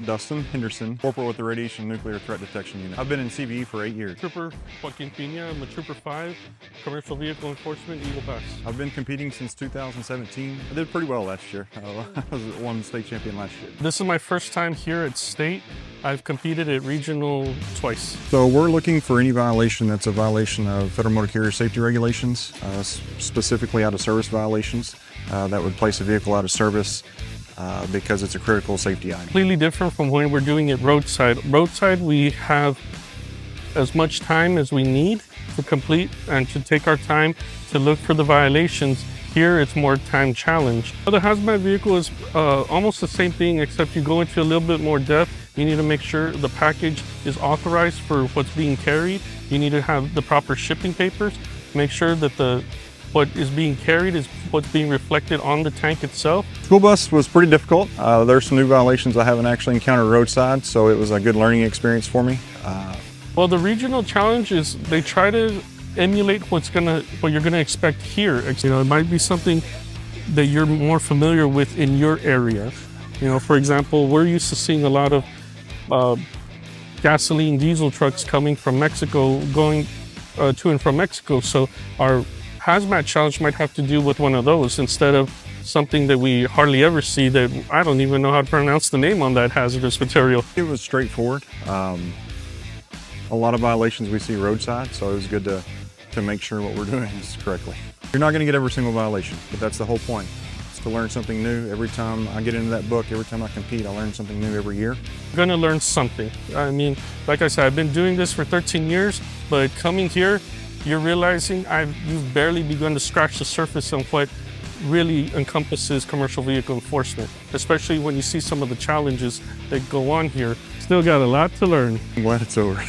Dustin Henderson, corporal with the Radiation Nuclear Threat Detection Unit. I've been in CVE for 8 years. Trooper Joaquin Piña, I'm a Trooper 5, Commercial Vehicle Enforcement, Eagle Pass. I've been competing since 2017. I did pretty well last year. I was one state champion last year. This is my first time here at state. I've competed at regional twice. So we're looking for any violation that's a violation of Federal Motor Carrier Safety Regulations, specifically out of service violations that would place a vehicle out of service because it's a critical safety item. Completely different from when we're doing it roadside. Roadside, we have as much time as we need to complete and to take our time to look for the violations. Here, it's more time challenge. The hazmat vehicle is almost the same thing, except you go into a little bit more depth. You need to make sure the package is authorized for what's being carried. You need to have the proper shipping papers. Make sure that what is being carried is what's being reflected on the tank itself. School bus was pretty difficult. There's some new violations I haven't actually encountered roadside, so it was a good learning experience for me. Well, the regional challenge is they try to emulate what you're gonna expect here. You know, it might be something that you're more familiar with in your area. You know, for example, we're used to seeing a lot of gasoline diesel trucks coming from Mexico, going to and from Mexico. So our hazmat challenge might have to do with one of those instead of something that we hardly ever see that I don't even know how to pronounce the name on that hazardous material. It was straightforward. A lot of violations we see roadside, so it was good to make sure what we're doing is correctly. You're not going to get every single violation, but that's the whole point. It's to learn something new. Every time I get into that book, every time I compete, I learn something new every year. You're going to learn something. I mean, like I said, I've been doing this for 13 years, but coming here, you're realizing you've barely begun to scratch the surface on what really encompasses commercial vehicle enforcement, especially when you see some of the challenges that go on here. Still got a lot to learn. I'm glad it's over.